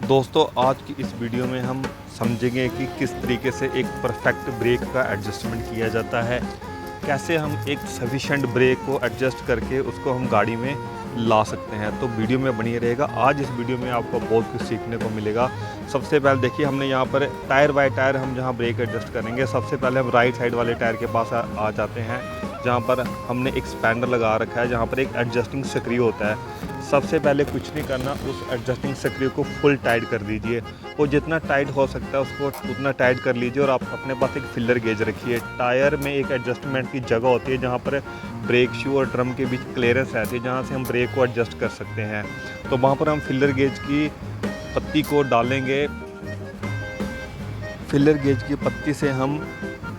दोस्तों आज की इस वीडियो में हम समझेंगे कि किस तरीके से एक परफेक्ट ब्रेक का एडजस्टमेंट किया जाता है, कैसे हम एक सफिशेंट ब्रेक को एडजस्ट करके उसको हम गाड़ी में ला सकते हैं। तो वीडियो में बनी रहेगा। आज इस वीडियो में आपको बहुत कुछ सीखने को मिलेगा। सबसे पहले देखिए, हमने यहाँ पर टायर बाय टायर हम जहाँ ब्रेक एडजस्ट करेंगे। सबसे पहले हम राइट साइड वाले टायर के पास आ जाते हैं, जहाँ पर हमने एक स्पैनर लगा रखा है, जहाँ पर एक एडजस्टिंग स्क्रू होता है। सबसे पहले कुछ नहीं करना, उस एडजस्टिंग स्क्रू को फुल टाइट कर दीजिए। वो जितना टाइट हो सकता है उसको उतना टाइट कर लीजिए। और आप अपने पास एक फिलर गेज रखिए। टायर में एक एडजस्टमेंट की जगह होती है जहाँ पर ब्रेक शू और ड्रम के बीच क्लियरेंस रहती है, जहाँ से हम ब्रेक को एडजस्ट कर सकते हैं। तो वहाँ पर हम फिलर गेज की पत्ती को डालेंगे। फिलर गेज की पत्ती से हम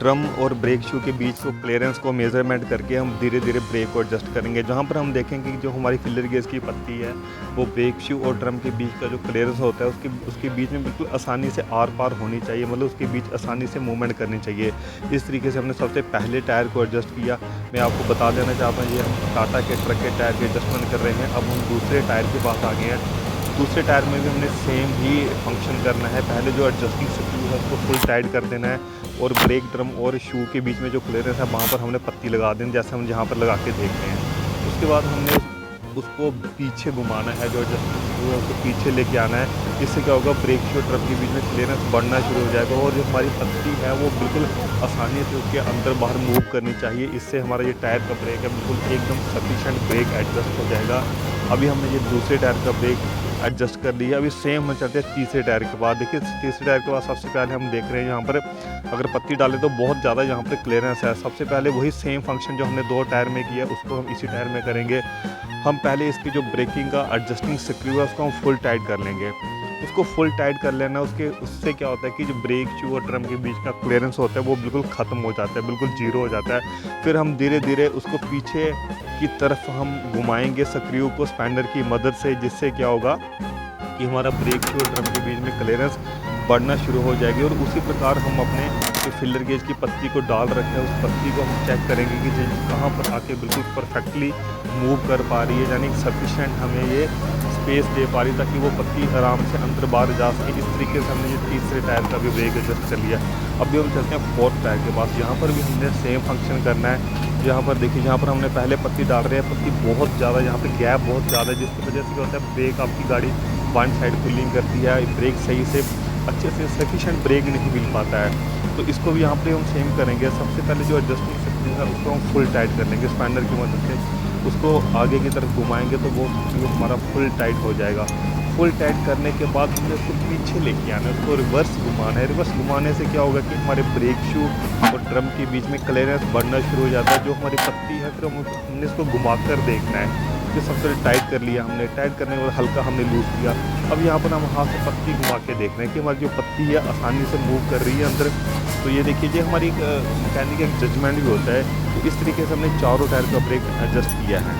ड्रम और ब्रेक शू के बीच को क्लियरेंस को मेज़रमेंट करके हम धीरे धीरे ब्रेक को एडजस्ट करेंगे। जहाँ पर हम देखेंगे कि जो हमारी फिलर गेज की पत्ती है वो ब्रेक शू और ड्रम के बीच का जो क्लियरेंस होता है उसके बीच में बिल्कुल आसानी से आर पार होनी चाहिए, मतलब उसके बीच आसानी से मूवमेंट करनी चाहिए। इस तरीके से हमने सबसे पहले टायर को एडजस्ट किया। मैं आपको बता देना चाहता हूँ, ये हम टाटा के ट्रक के टायर के एडजस्टमेंट कर रहे हैं। अब हम दूसरे टायर के पास आ गए हैं। दूसरे टायर में भी हमने सेम ही फंक्शन करना है। पहले जो एडजस्टिंग स्क्रू है उसको फुल टाइट कर देना है और ब्रेक ड्रम और शू के बीच में जो क्लियरेंस है वहाँ पर हमने पत्ती लगा देनी, जैसे हम जहाँ पर लगा के देख रहे हैं। उसके बाद हमने उसको पीछे घुमाना है, जो एडजस्टिंग स्क्रू है उसको पीछे लेके आना है। इससे क्या होगा, ब्रेक शू और ड्रम के बीच में क्लियरेंस बढ़ना शुरू हो जाएगा और जो हमारी पत्ती है वो बिल्कुल आसानी से उसके अंदर बाहर मूव करनी चाहिए। इससे हमारा ये टायर का ब्रेक है बिल्कुल एकदम सफिशेंट ब्रेक एडजस्ट हो जाएगा। अभी हमने ये दूसरे टायर का ब्रेक एडजस्ट कर लिया। अभी सेम हम चलते हैं तीसरे टायर के बाद। देखिए तीसरे टायर के बाद सबसे पहले हम देख रहे हैं यहाँ पर अगर पत्ती डालें तो बहुत ज़्यादा यहाँ पर क्लियरेंस है। सबसे पहले वही सेम फंक्शन जो हमने दो टायर में किया उसको हम इसी टायर में करेंगे। हम पहले इसकी जो ब्रेकिंग का एडजस्टिंग स्क्रू है उसको हम फुल टाइट कर लेंगे। उसको फुल टाइट कर लेना, उससे क्या होता है कि जो ब्रेक शू और ड्रम के बीच का क्लियरेंस होता है वो बिल्कुल ख़त्म हो जाता है, बिल्कुल जीरो हो जाता है। फिर हम धीरे धीरे उसको पीछे की तरफ हम घुमाएंगे स्क्रू को स्पैनर की मदद से, जिससे क्या होगा कि हमारा ब्रेक शू और ड्रम के बीच में क्लियरेंस बढ़ना शुरू हो जाएगी। और उसी प्रकार हम अपने जो फिलर गेज की पत्ती को डाल रखे हैं उस पत्ती को हम चेक करेंगे कि कहाँ पर आके बिल्कुल परफेक्टली मूव कर पा रही है, यानी सफिशेंट हमें ये स्पेस दे पा रही है ताकि वो पत्ती आराम से अंदर बाहर जा सके। इस तरीके से हमने ये तीसरे टायर का भी ब्रेक एडजस्ट कर लिया। अभी हम चलते हैं फोर्थ टायर के पास। यहाँ पर भी हमने सेम फंक्शन करना है। यहाँ पर देखिए, जहाँ पर हमने पहले पत्ती डाल रहे हैं, पत्ती बहुत ज़्यादा यहाँ पे गैप बहुत ज़्यादा है, जिसकी वजह से क्या होता है ब्रेक आपकी गाड़ी वन साइड पुलिंग करती है, ब्रेक सही से अच्छे से सफिशेंट ब्रेक नहीं मिल पाता है। तो इसको भी यहाँ पे हम सेम करेंगे। सबसे पहले जो एडजस्टिंग स्क्रू है उसको हम फुल टाइट कर लेंगे स्पैनर की मदद से। उसको आगे की तरफ घुमाएंगे तो वो हमारा फुल टाइट हो जाएगा। फुल टाइट करने के बाद हमने उसको पीछे लेके आना है, उसको रिवर्स घुमाना है। रिवर्स घुमाने से क्या होगा कि हमारे ब्रेक शू और ड्रम के बीच में क्लियरेंस बढ़ना शुरू हो जाता है। जो हमारी पत्ती है फिर हमने इसको घुमा कर देखना है। फिर सबसे टाइट कर लिया हमने, टाइट करने के बाद हल्का हमने लूज किया। अब यहाँ पर हम हाथ से पत्ती घुमा के देख रहे हैं कि हमारी जो पत्ती है आसानी से मूव कर रही है अंदर। तो ये देखिए, ये हमारी मैकेनिकल जजमेंट भी होता है। तो इस तरीके से हमने चारों टायर का ब्रेक एडजस्ट किया है।